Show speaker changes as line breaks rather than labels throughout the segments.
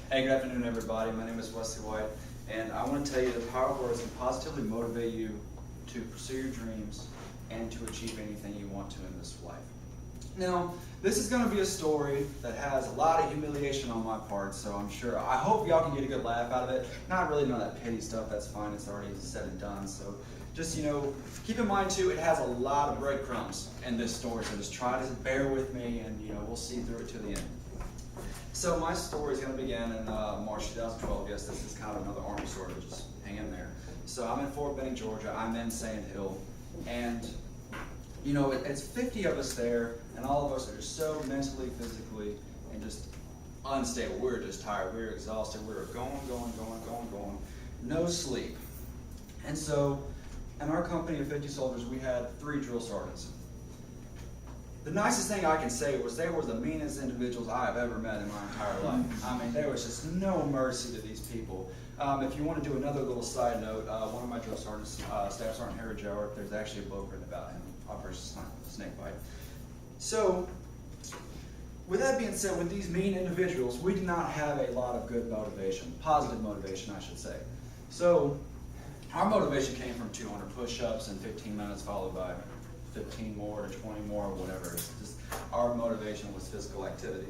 Hey, good afternoon, everybody. My name is Wesley White, and I want to tell you the power of words can positively motivate you to pursue your dreams and to achieve anything you want to in this life. Now, this is going to be a story that has a lot of humiliation on my part, so I hope y'all can get a good laugh out of it. Not really none of that petty stuff, that's fine, it's already said and done. So just, keep in mind too, it has a lot of breadcrumbs in this story, so just try to bear with me and, we'll see through it to the end. So my story is going to begin in March 2012. Yes, this is kind of another Army story, but just hang in there. So I'm in Fort Benning, Georgia. I'm in Sand Hill, and it's 50 of us there, and all of us are just so mentally, physically, and just unstable. We're just tired. We're exhausted. We're going. No sleep. And so, in our company of 50 soldiers, we had 3 drill sergeants. The nicest thing I can say was they were the meanest individuals I have ever met in my entire life. I mean, there was just no mercy to these people. If you want to do another little side note, one of my drill sergeants, Staff Sergeant Harry Jower, there's actually a book written about him, Operation Snakebite. So, with that being said, with these mean individuals, we did not have a lot of good motivation, positive motivation, I should say. So, our motivation came from 200 push-ups in 15 minutes, followed by 15 more to 20 more, whatever. It's just our motivation was physical activity.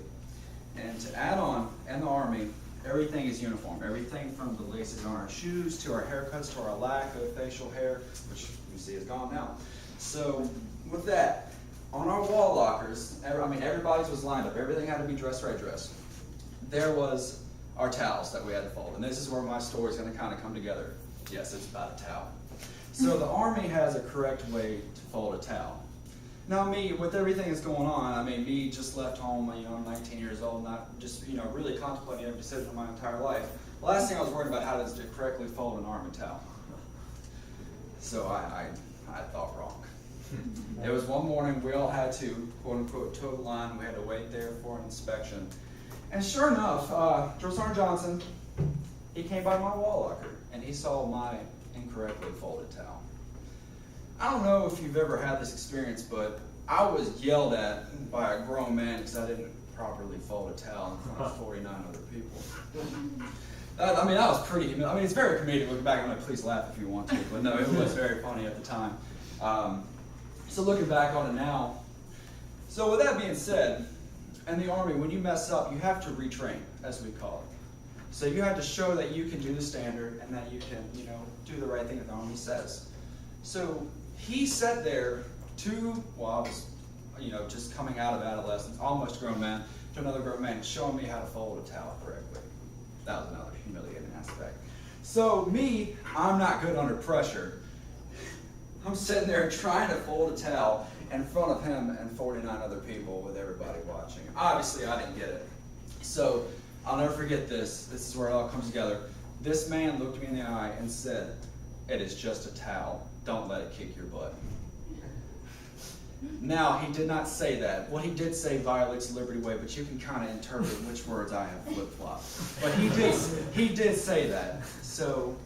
And to add on, in the Army, everything is uniform. Everything from the laces on our shoes to our haircuts to our lack of facial hair, which you can see is gone now. So with that, on our wall lockers, everybody's was lined up. Everything had to be dress right dress. There was our towels that we had to fold. And this is where my story is going to kind of come together. Yes, it's about a towel. So the Army has a correct way to fold a towel. Now me, with everything that's going on, me just left home, I'm 19 years old, not just, really contemplating every decision of my entire life. The last thing I was worried about how to correctly fold an Army towel. So I thought wrong. It was one morning, we all had to, quote unquote, toe the line. We had to wait there for an inspection. And sure enough, Drill Sergeant Johnson, he came by my wall locker and he saw my incorrectly folded towel. I don't know if you've ever had this experience, but I was yelled at by a grown man because I didn't properly fold a towel in front of 49 other people. That was pretty humiliating. It's very comedic looking back on it. Please laugh if you want to, but no, it was very funny at the time. So looking back on it now, so with that being said, in the Army, when you mess up, you have to retrain, as we call it. So you have to show that you can do the standard and that you can, do the right thing that the Army says. So he sat there I was, just coming out of adolescence, almost a grown man, to another grown man, showing me how to fold a towel correctly. That was another humiliating aspect. So me, I'm not good under pressure. I'm sitting there trying to fold a towel in front of him and 49 other people with everybody watching. Obviously, I didn't get it. So I'll never forget this. This is where it all comes together. This man looked me in the eye and said, "It is just a towel. Don't let it kick your butt." Now, he did not say that. What he did say violates the Liberty Way, but you can kind of interpret which words I have flip-flopped. But he did say that. So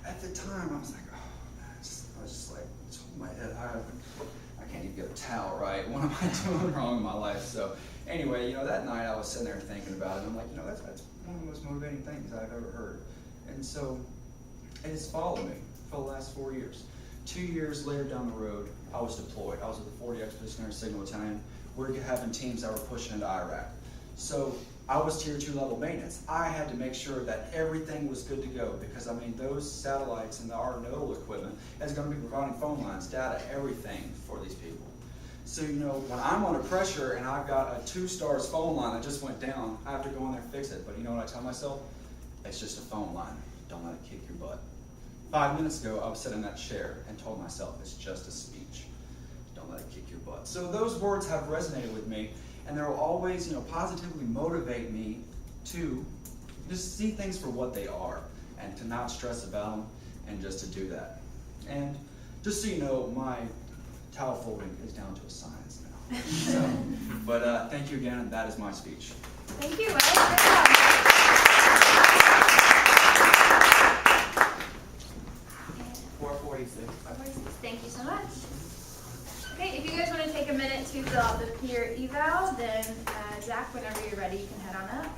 at the time, I was like, oh, man, I was just like, in my head, I can't even get a towel right. What am I doing wrong in my life? So anyway, that night I was sitting there thinking about it. And I'm like, that's one of the most motivating things I've ever heard. And so it has followed me for the last 4 years. 2 years later down the road, I was deployed. I was with the 40 Expeditionary Signal Battalion. We're having teams that were pushing into Iraq. So I was Tier 2 level maintenance. I had to make sure that everything was good to go because, those satellites and our nodal equipment is going to be providing phone lines, data, everything for these people. So, when I'm under pressure and I've got a 2-stars phone line that just went down, I have to go in there and fix it. But you know what I tell myself? It's just a phone line. Don't let it kick your butt. 5 minutes ago, I was sitting in that chair and told myself, it's just a speech. Don't let it kick your butt. So those words have resonated with me, and they will always, positively motivate me to just see things for what they are and to not stress about them and just to do that. And just so you know, my towel folding is down to a science now. But thank you again, and that is my speech.
Thank you, Wes. Good job.
446.
446. Thank you so much. Okay, if you guys want to take a minute to fill out the peer eval, then Zach, whenever you're ready, you can head on up.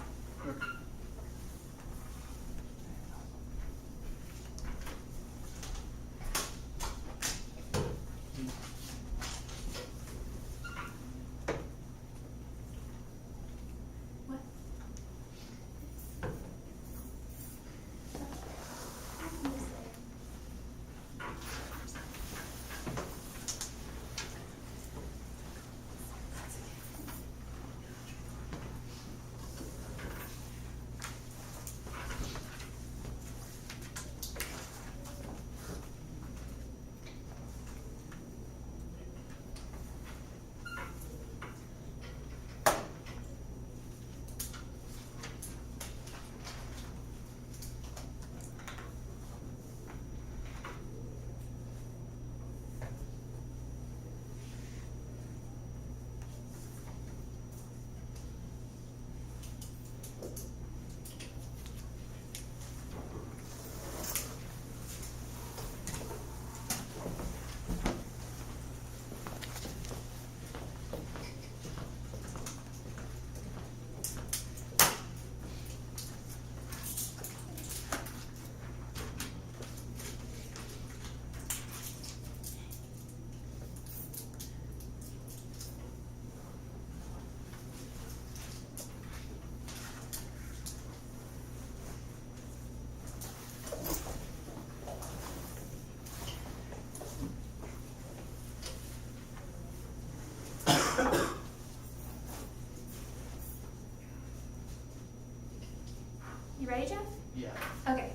You ready, Jeff?
Yeah.
Okay.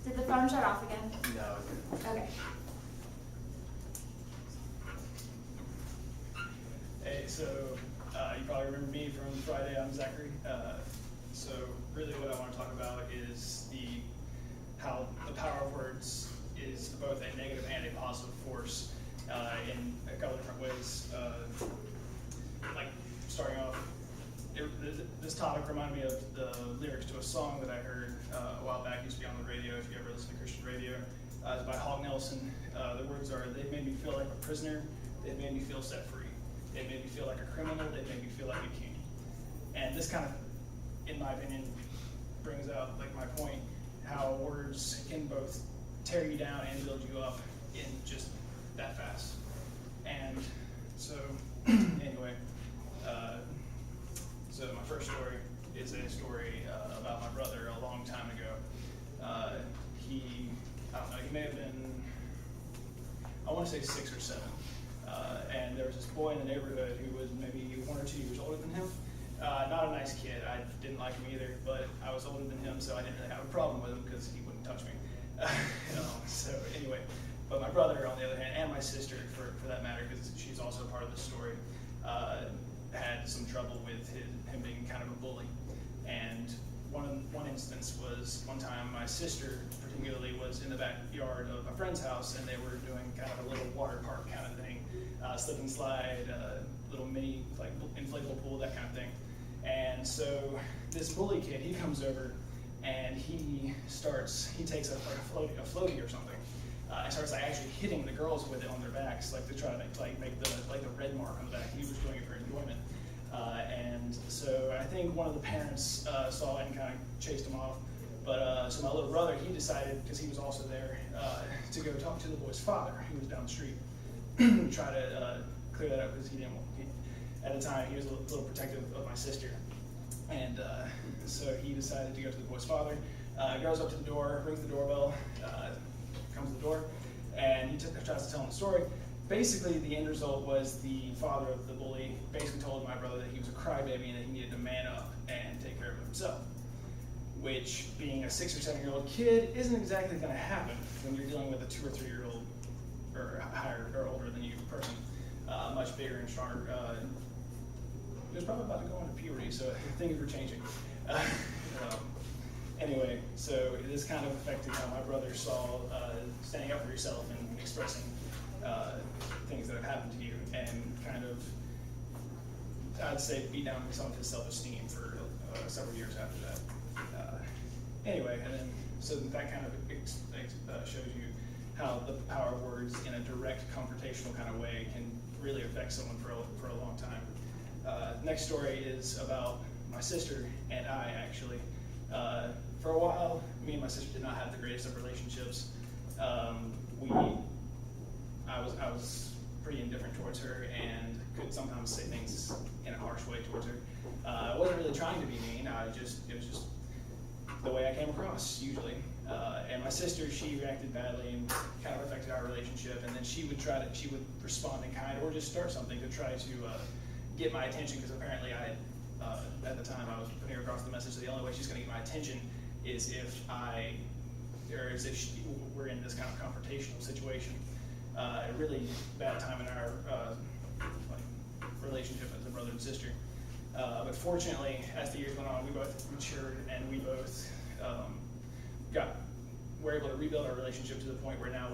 Did the phone shut off again?
No.
Okay.
Hey, so you probably remember me from Friday. I'm Zachary. So really what I want to talk about is how the power of words is both a negative and a positive force in a couple different ways. Like starting off, this topic reminded me of the lyrics to a song that I heard a while back. It used to be on the radio, if you ever listen to Christian radio. It's by Hawk Nelson. The words are, "They've made me feel like a prisoner. They've made me feel set free. They made me feel like a criminal. They made me feel like a king." And this kind of, in my opinion, brings out like my point, how words can both tear you down and build you up in just that fast. And so, anyway, so my first story is a story about my brother a long time ago. I don't know, he may have been, I want to say 6 or 7. And there was this boy in the neighborhood who was maybe 1 or 2 years older than him. Not a nice kid. I didn't like him either, but I was older than him, so I didn't really have a problem with him because he wouldn't touch me. So anyway, but my brother, on the other hand, and my sister, for that matter, because she's also part of the story, had some trouble with him being kind of a bully. And one instance was one time my sister particularly was in the backyard of a friend's house, and they were doing kind of a little water park kind of thing, slip and slide, little mini like inflatable pool, that kind of thing. And so this bully kid, he comes over and he takes a floaty or something, and starts like actually hitting the girls with it on their backs, like to try to make the red mark on the back. He was doing it for enjoyment. And so I think one of the parents saw it and kind of chased him off. But so my little brother, he decided, because he was also there, to go talk to the boy's father, who was down the street, try to clear that up, because at the time he was a little protective of my sister. And so he decided to go to the boy's father, goes up to the door, rings the doorbell, comes to the door, and he tries to tell him the story. Basically, the end result was the father of the bully basically told my brother that he was a crybaby and that he needed to man up and take care of himself. Which, being a 6 or 7-year-old kid, isn't exactly going to happen when you're dealing with a 2 or 3-year-old or higher or older than you person, much bigger and stronger. He was probably about to go into puberty, so things were changing. Anyway, so this kind of affected how my brother saw standing up for yourself and expressing things that have happened to you, and kind of, I'd say, beat down some of his self-esteem for several years after that. Anyway, and then so that kind of shows you how the power of words in a direct confrontational kind of way can really affect someone for a long time. Next story is about my sister and I, actually. For a while, me and my sister did not have the greatest of relationships. I was pretty indifferent towards her and could sometimes say things in a harsh way towards her. I wasn't really trying to be mean. It was just the way I came across, usually. And my sister, she reacted badly and kind of affected our relationship. And then she would respond in kind, or just start something to try to get my attention, because apparently at the time I was putting her across the message that the only way she's going to get my attention is if we're in this kind of confrontational situation. A really bad time in our relationship as a brother and sister. But fortunately, as the years went on, we both matured, and we both were able to rebuild our relationship to the point where now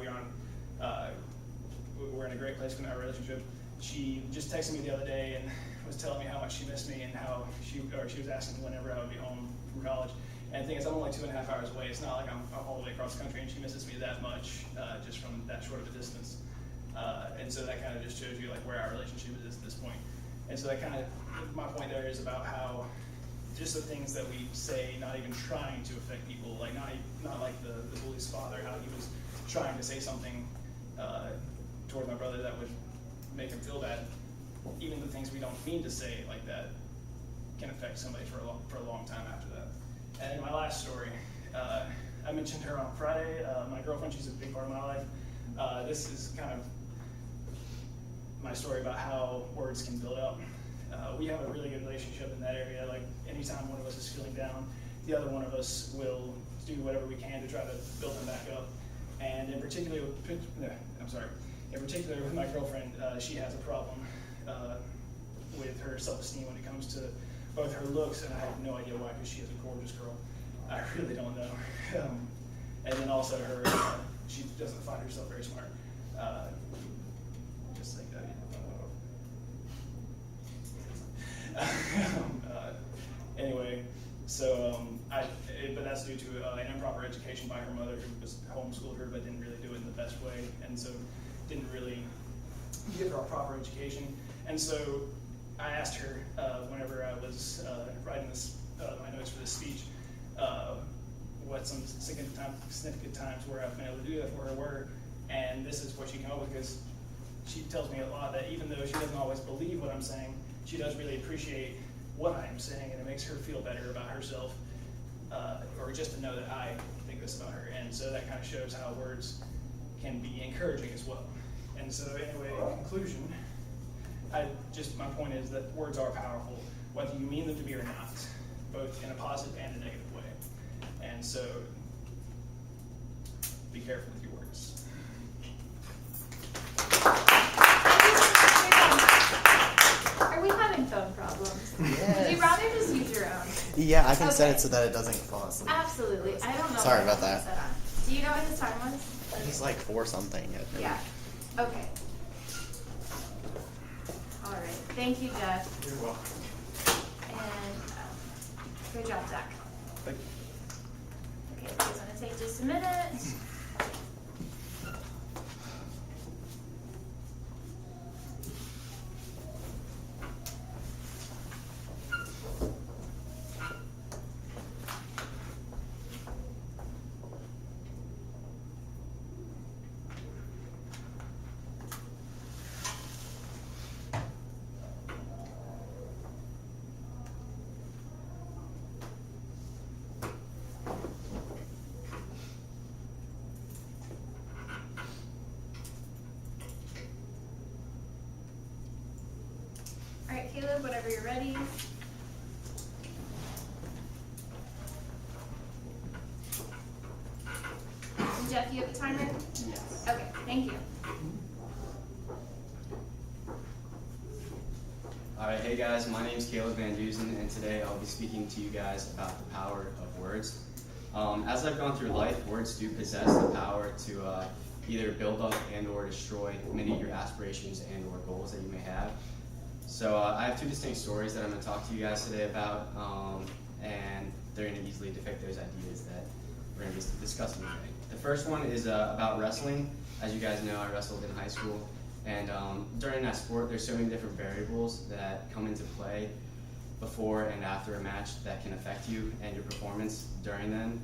we're in a great place in our relationship. She just texted me the other day and was telling me how much she missed me, and how she was asking whenever I would be home from college. And the thing is, I'm only 2.5 hours away. It's not like I'm all the way across the country, and she misses me that much just from that short of a distance. And so that kind of just shows you like where our relationship is at this point. And so that kind of, my point there is about how just the things that we say, not even trying to affect people, like not like the bully's father, how he was trying to say something toward my brother that would make him feel bad. Even the things we don't mean to say like that can affect somebody for a long time after that. And then my last story, I mentioned her on Friday. My girlfriend, she's a big part of my life. This is kind of my story about how words can build up. We have a really good relationship in that area. Like anytime one of us is feeling down, the other one of us will do whatever we can to try to build him back up. And in particular, with my girlfriend, she has a problem with her self-esteem when it comes to both her looks, and I have no idea why, because she is a gorgeous girl. I really don't know. And then also her, she doesn't find herself very smart. Just like that. Anyway, so but that's due to an improper education by her mother, who was homeschooled her but didn't really do it in the best way, and so didn't really give her a proper education. And so I asked her whenever I was writing my notes for this speech, what some significant times where I've been able to do that for her were, and this is what she came up with, because she tells me a lot that even though she doesn't always believe what I'm saying, she does really appreciate what I am saying, and it makes her feel better about herself, or just to know that I think this about her. And so that kind of shows how words can be encouraging as well. And so anyway, in conclusion, my point is that words are powerful, whether you mean them to be or not, both in a positive and a negative way. And so be careful with your words.
Are we having phone problems?
Yes.
Would you rather just use your own?
Yeah, I can set
Okay.
it so that it doesn't fall asleep.
Absolutely. I don't know.
Sorry
what
about that.
I set on. Do you know what his time was?
It's like 4 something.
Yeah. Okay. All right. Thank you, Jeff.
You're welcome.
And good job, Zach.
Thank you.
Okay, this is going to take just a minute. All right, Caleb, whenever you're ready. And Jeff, you have a timer?
Yes.
Okay, thank you.
Alright, hey guys, my name is Caleb Van Deusen, and today I'll be speaking to you guys about the power of words. As I've gone through life, words do possess the power to either build up and or destroy many of your aspirations and or goals that you may have. So I have 2 distinct stories that I'm going to talk to you guys today about, and they're going to easily depict those ideas that we're going to be discussing today. The first one is about wrestling. As you guys know, I wrestled in high school, and during that sport, there's so many different variables that come into play before and after a match that can affect you and your performance during them.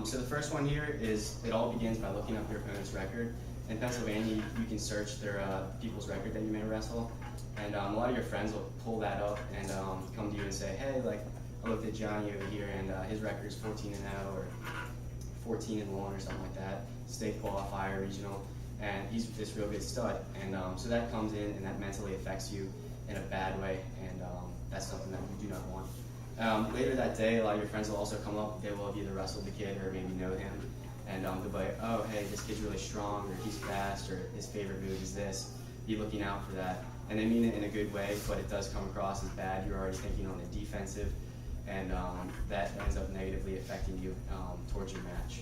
So the first one here is, it all begins by looking up your opponent's record. In Pennsylvania, you can search their people's record that you may wrestle, and a lot of your friends will pull that up and come to you and say, hey, like, I looked at Johnny over here, and his record is 14-0 or 14-1 or something like that, state qualifier, regional, and he's this real good stud. And so that comes in and that mentally affects you in a bad way, and that's something that you do not want. Later that day, a lot of your friends will also come up. They will have either wrestled the kid or maybe know him, and they'll be like, oh, hey, this kid's really strong, or he's fast, or his favorite move is this. Be looking out for that. And they mean it in a good way, but it does come across as bad. You're already thinking on the defensive, and that ends up negatively affecting you towards your match.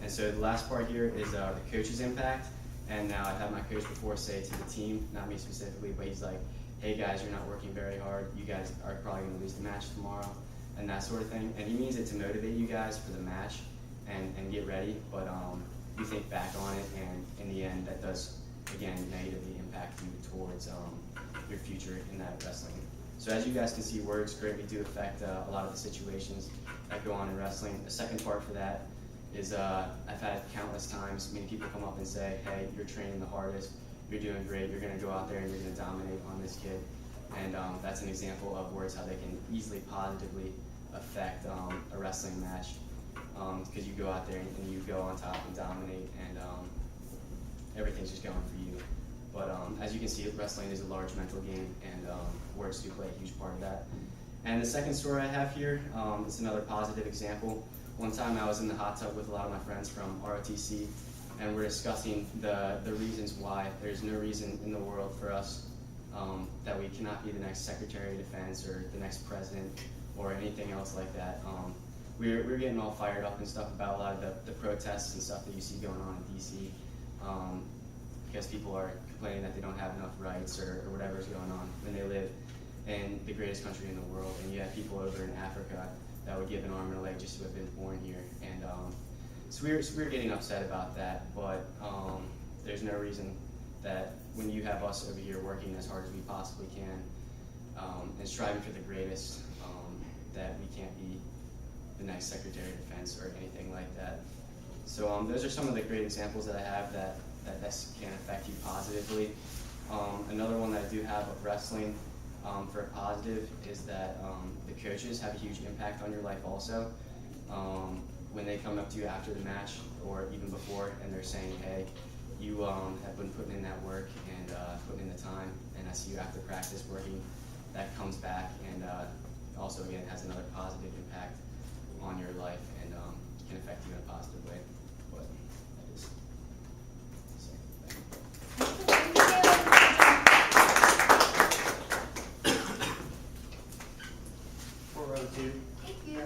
And so the last part here is the coach's impact. And now I've had my coach before say to the team, not me specifically, but he's like, hey guys, you're not working very hard. You guys are probably going to lose the match tomorrow, and that sort of thing. And he means it to motivate you guys for the match and get ready. But you think back on it, and in the end, that does, again, negatively impact you towards your future in that wrestling. So as you guys can see, words greatly do affect a lot of the situations that go on in wrestling. The second part for that is I've had countless times many people come up and say, hey, you're training the hardest, you're doing great, you're going to go out there and you're going to dominate on this kid. And that's an example of words, how they can easily positively affect a wrestling match, because you go out there and you go on top and dominate, and everything's just going for you. But as you can see, wrestling is a large mental game, and words do play a huge part of that.
And the second story I have here is another positive example. One time I was in the hot tub with a lot of my friends from ROTC, and we're discussing the reasons why there's no reason in the world for us that we cannot be the next Secretary of Defense or the next president or anything else like that. We're getting all fired up and stuff about a lot of the protests and stuff that you see going on in DC, because people are complaining that they don't have enough rights or whatever's going on when they live in the greatest country in the world, and you have people over in Africa that would give an arm and a leg just to have been born here. And so we're getting upset about that, but there's no reason that when you have us over here working as hard as we possibly can and striving for the greatest, that we can't be the next Secretary of Defense or anything like that. So those are some of the great examples that I have that can affect you positively. Another one that I do have of wrestling for a positive is that the coaches have a huge impact on your life also. When they come up to you after the match or even before and they're saying, hey, you have been putting in that work and putting in the time, and I see you after practice working, that comes back and also again has another positive impact on your life and can affect you in a positive way. But that is so, thank you.
Thank you.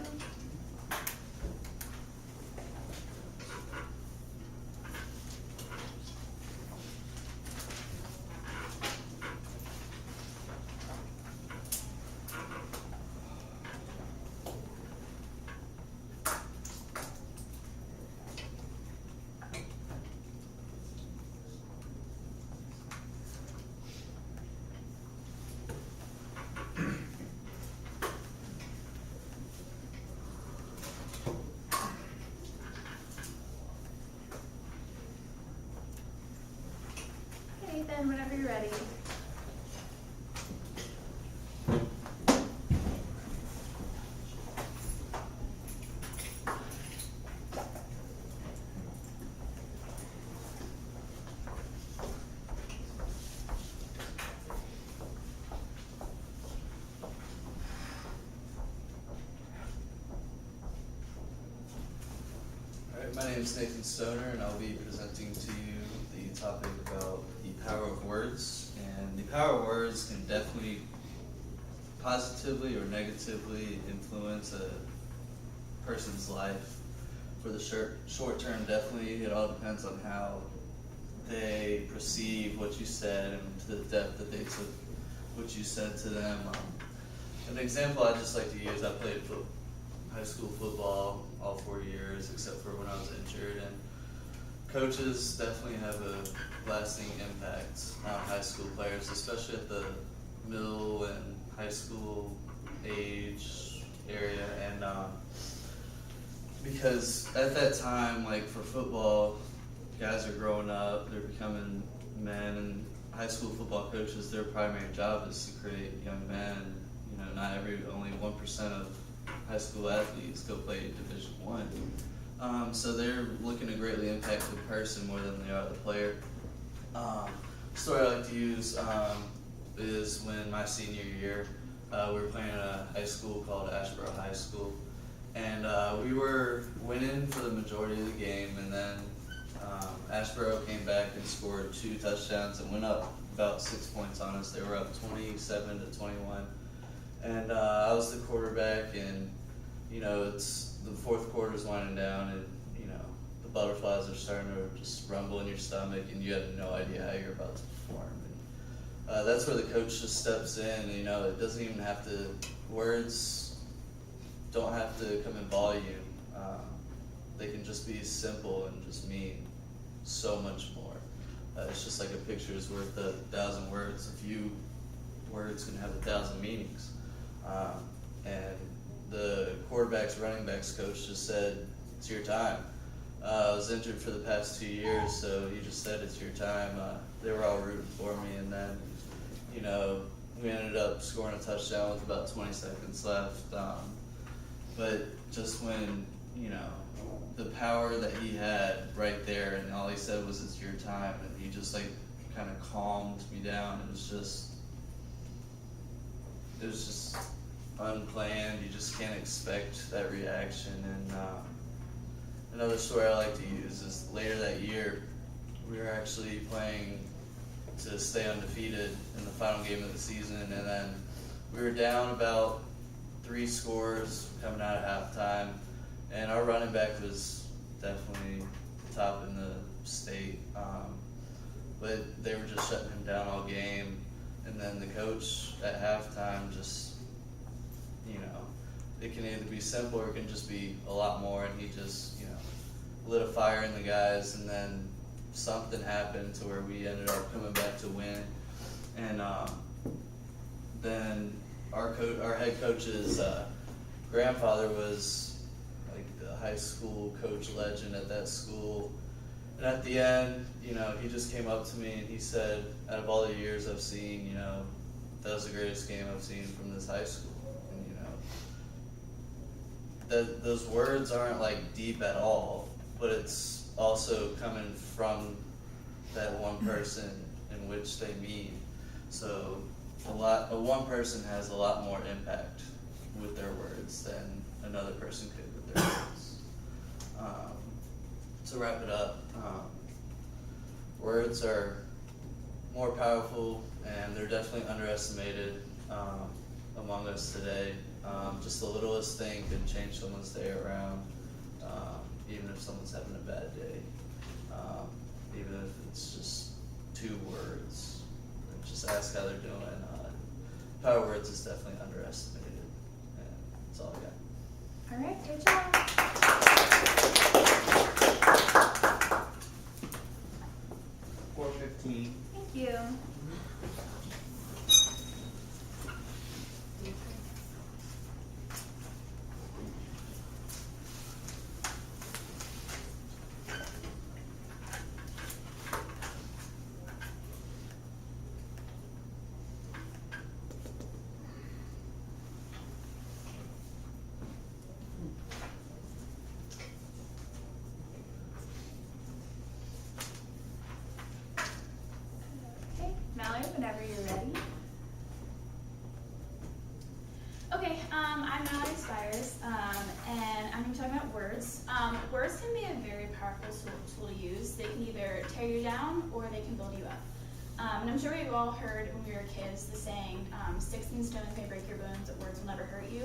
Okay, then whenever you're ready.
Alright, my name is Nathan Stoner, and I'll be presenting to you the topic about the power of words. And the power of words can definitely positively or negatively influence a person's life. For the short term, definitely, it all depends on how they perceive what you said and to the depth that they took what you said to them. An example I just like to use, I played high school football all 4 years except for when I was injured, and coaches definitely have a lasting impact on high school players, especially at the middle and high school age area. And because at that time, like for football, guys are growing up, they're becoming men, and high school football coaches, their primary job is to create young men. You know, only 1% of high school athletes go play Division I. So they're looking to greatly impact the person more than they are the player. Story I like to use is when my senior year, we were playing at a high school called Asheboro High School, and we were winning for the majority of the game, and then Asheboro came back and scored 2 touchdowns and went up about 6 points on us. They were up 27-21. And I was the quarterback, and you know, it's the fourth quarter's winding down, and you know, the butterflies are starting to just rumble in your stomach, and you have no idea how you're about to perform. And that's where the coach just steps in. And, you know, it doesn't even have to, words don't have to come in volume. They can just be simple and just mean so much more. It's just like a picture is worth 1,000 words. A few words can have 1,000 meanings. And the quarterback's running backs coach just said, it's your time. I was injured for the past 2 years, so he just said, it's your time. They were all rooting for me, and then, you know, we ended up scoring a touchdown with about 20 seconds left. But just when, you know, the power that he had right there, and all he said was, it's your time, and he just like kind of calmed me down. It was just unplanned. You just can't expect that reaction. And another story I like to use is later that year, we were actually playing to stay undefeated in the final game of the season, and then we were down about 3 scores coming out of halftime, and our running back was definitely top in the state, but they were just shutting him down all game, and then the coach at halftime just, it can either be simple or it can just be a lot more, and he just, lit a fire in the guys, and then something happened to where we ended up coming back to win, and then our head coach's grandfather was like the high school coach legend at that school, and at the end, he just came up to me and he said, out of all the years I've seen, that was the greatest game I've seen from this high school, and those words aren't like deep at all, but it's also coming from that one person in which they mean. So one person has a lot more impact with their words than another person could with their words. To wrap it up, words are more powerful and they're definitely underestimated among us today. Just the littlest thing can change someone's day around, even if someone's having a bad day. Even if it's just 2 words, just ask how they're doing. Power words is definitely underestimated, and that's all I got.
All right, good job.
4:15.
Thank you. Okay, Mallory, whenever you're ready. Okay, I'm Mallory Spiers, and I'm going to be talking about words. Words can be a very powerful tool to use. They can either tear you down or they can build you up. And I'm sure we've all heard when we were kids the saying, sticks and stones may break your bones, but words will never hurt you.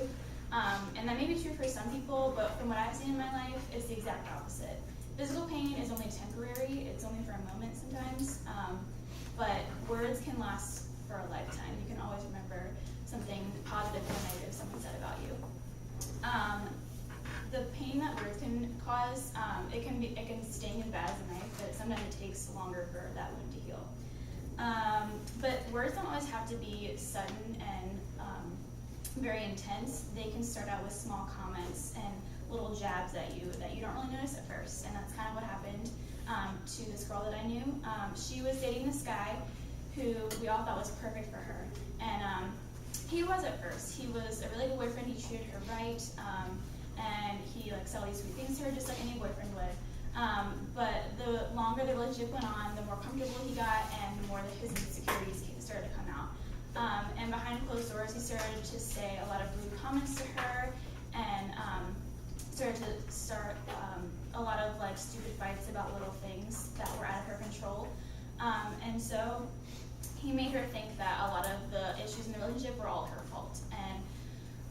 And that may be true for some people, but from what I've seen in my life, it's the exact opposite. Physical pain is only temporary, it's only for a moment sometimes, but words can last for a lifetime. You can always remember something positive or negative someone said about you. The pain that words can cause, it can sting as bad as a knife, but sometimes it takes longer for that wound to heal. But words don't always have to be sudden and very intense. They can start out with small comments and little jabs at you that you don't really notice at first, and that's kind of what happened to this girl that I knew. She was dating this guy who we all thought was perfect for her, and he was at first. He was a really good boyfriend. He treated her right, and he said all these sweet things to her, just like any boyfriend would. But the longer the relationship went on, the more comfortable he got, and the more that his insecurities started to come out. And behind closed doors, he started to say a lot of rude comments to her, and started to start a lot of stupid fights about little things that were out of her control. And so he made her think that a lot of the issues in the relationship were all her fault. And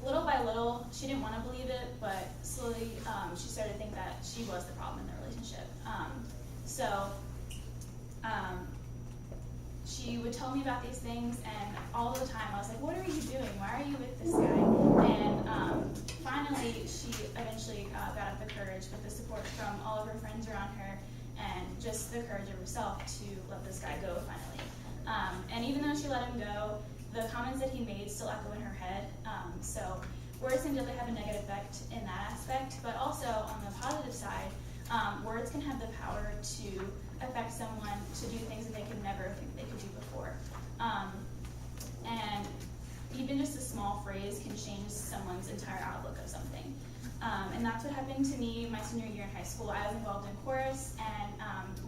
little by little, she didn't want to believe it, but slowly she started to think that she was the problem in the relationship. She would tell me about these things, and all the time I was like, what are you doing? Why are you with this guy? And finally, she eventually got up the courage with the support from all of her friends around her, and just the courage of herself to let this guy go finally. And even though she let him go, the comments that he made still echo in her head. So words can definitely have a negative effect in that aspect, but also on the positive side, words can have the power to affect someone to do things that they could never think they could do before. And even just a small phrase can change someone's entire outlook of something. And that's what happened to me my senior year in high school. I was involved in chorus, and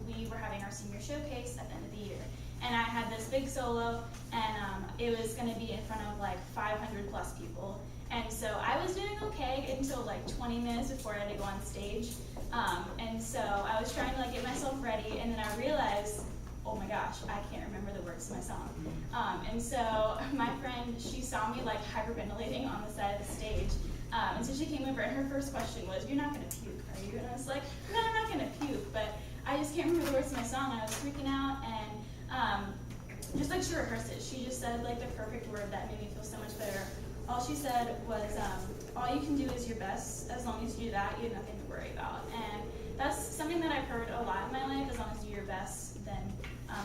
we were having our senior showcase at the end of the year. And I had this big solo, and it was going to be in front of 500 plus people. And so I was doing okay until like 20 minutes before I had to go on stage. And so I was trying to like get myself ready, and then I realized, oh my gosh, I can't remember the words to my song. And so my friend, she saw me like hyperventilating on the side of the stage. And so she came over, and her first question was, "You're not gonna puke, are you?" And I was like, "No, I'm not gonna puke, but I just can't remember the words to my song." And I was freaking out, and just like she rehearsed it, she just said like the perfect word that made me feel so much better. All she said was, all you can do is your best. As long as you do that, you have nothing to worry about. And that's something that I've heard a lot in my life. As long as you do your best, then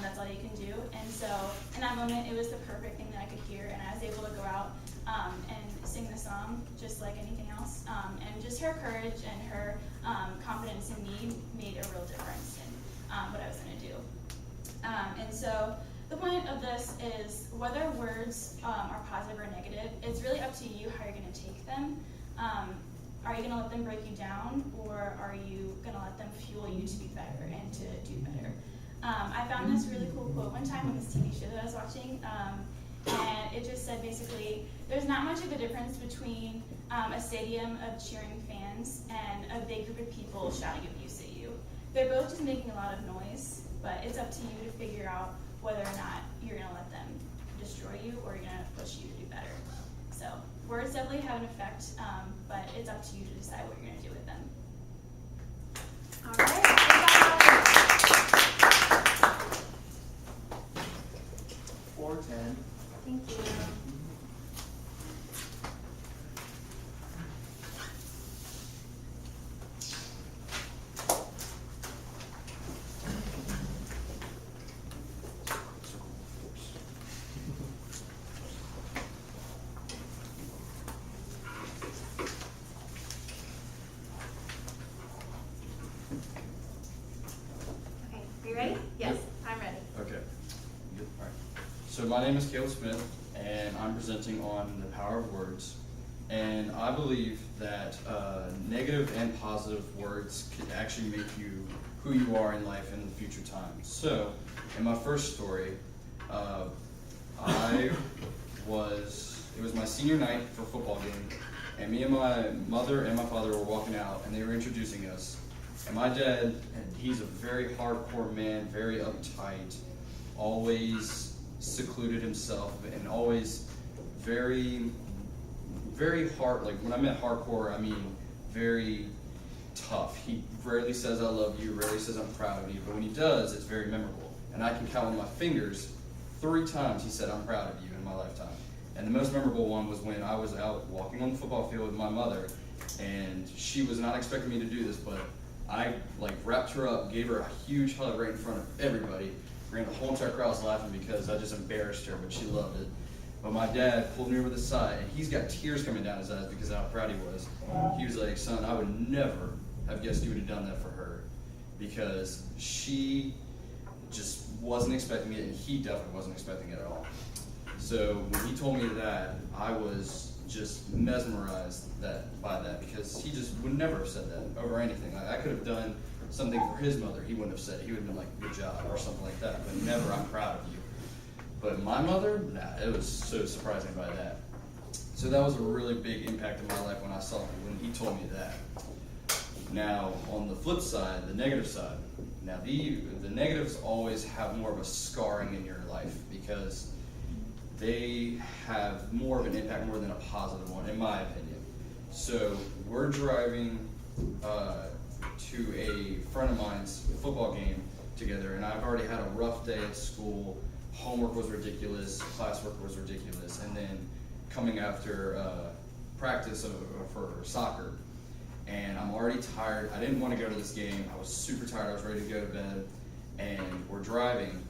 that's all you can do. And so in that moment, it was the perfect thing that I could hear, and I was able to go out and sing the song just like anything else. And just her courage and her confidence in me made a real difference in what I was going to do. And so the point of this is whether words are positive or negative, it's really up to you how you're going to take them. Are you going to let them break you down, or are you going to let them fuel you to be better and to do better? I found this really cool quote one time on this TV show that I was watching, and it just said basically, there's not much of a difference between a stadium of cheering fans and a big group of people shouting abuse at you. They're both just making a lot of noise, but it's up to you to figure out whether or not you're going to let them destroy you or you're going to push you to do better. So words definitely have an effect, but it's up to you to decide what you're going to do with them.
All right.
410.
Thank you. Okay, are you ready? Yes, I'm ready.
Okay. Good. All right. So my name is Caleb Smith, and I'm presenting on the power of words. And I believe that negative and positive words can actually make you who you are in life in the future times. So, in my first story, it was my senior night for a football game, and me and my mother and my father were walking out, and they were introducing us. And my dad, and he's a very hardcore man, very uptight, always secluded himself, and always very, very hard. Like when I meant hardcore, I mean very tough. He rarely says I love you, rarely says I'm proud of you, but when he does, it's very memorable. And I can count on my fingers 3 times he said I'm proud of you in my lifetime. And the most memorable one was when I was out walking on the football field with my mother, and she was not expecting me to do this, but I like wrapped her up, gave her a huge hug right in front of everybody. The whole entire crowd was laughing because I just embarrassed her, but she loved it. But my dad pulled me over to the side, and he's got tears coming down his eyes because of how proud he was. He was like, "Son, I would never have guessed you would have done that for her," because she just wasn't expecting it, and he definitely wasn't expecting it at all. So when he told me that, I was just mesmerized by that, because he just would never have said that over anything. Like, I could have done something for his mother, he wouldn't have said it. He would have been like, "Good job," or something like that, but never, "I'm proud of you." But my mother, nah, it was so surprising by that. So that was a really big impact in my life when he told me that. Now, on the flip side, the negative side, now the negatives always have more of a scarring in your life because they have more of an impact more than a positive one, in my opinion. So we're driving to a friend of mine's football game together, and I've already had a rough day at school. Homework was ridiculous, classwork was ridiculous, and then coming after practice for soccer, and I'm already tired. I didn't want to go to this game. I was super tired. I was ready to go to bed, and we're driving,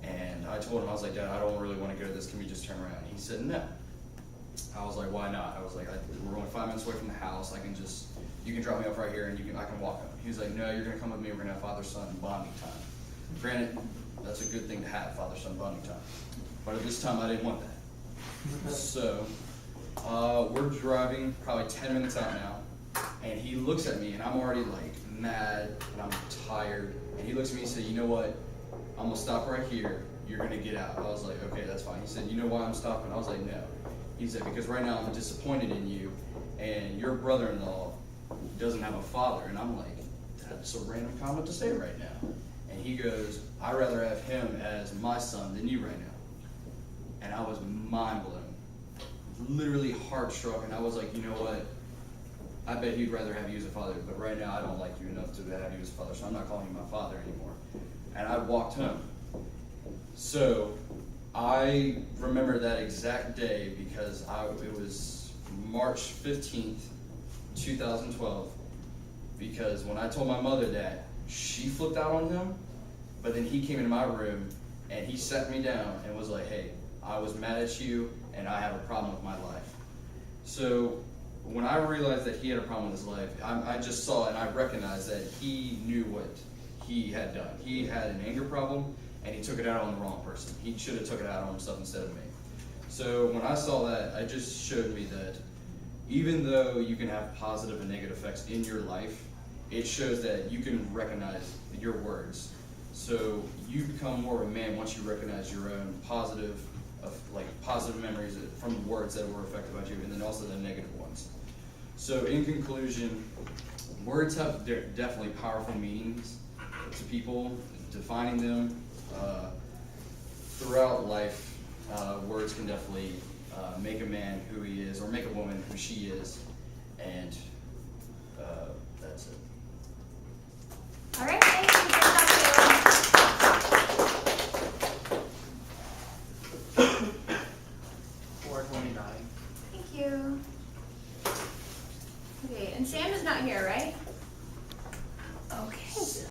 and I told him, I was like, "Dad, I don't really want to go to this. Can we just turn around?" And he said, "No." I was like, "Why not?" I was like, "We're only 5 minutes away from the house. You can drop me off right here, and I can walk up." He was like, "No, you're gonna come with me. We're gonna have father-son bonding time." Granted, that's a good thing to have, father-son bonding time. But at this time, I didn't want that. So, we're driving probably 10 minutes out now, and he looks at me, and I'm already like mad, and I'm tired, and he looks at me and said, "You know what? I'm gonna stop right here. You're gonna get out." I was like, "Okay, that's fine." He said, "You know why I'm stopping?" I was like, "No." He said, because right now I'm disappointed in you, and your brother-in-law doesn't have a father. And I'm like, that's a random comment to say right now. And he goes, I'd rather have him as my son than you right now. And I was mind blown, literally heart struck. And I was like, you know what? I bet he'd rather have you as a father, but right now I don't like you enough to have you as a father, so I'm not calling you my father anymore. And I walked home. So I remember that exact day because it was March 15th, 2012, because when I told my mother that, she flipped out on him, but then he came into my room and he sat me down and was like, hey, I was mad at you and I have a problem with my life. So when I realized that he had a problem with his life, I just saw and I recognized that he knew what he had done. He had an anger problem and he took it out on the wrong person. He should have took it out on himself instead of me. So when I saw that, it just showed me that even though you can have positive and negative effects in your life, it shows that you can recognize your words. So you become more of a man once you recognize your own positive memories from words that were affected by you, and then also the negative ones. So in conclusion, words have definitely powerful meanings to people. Defining them throughout life, words can definitely make a man who he is, or make a woman who she is, and that's it.
All right, thank you. Good job, Caleb.
429.
Thank you. Okay, and Sam is not here, right?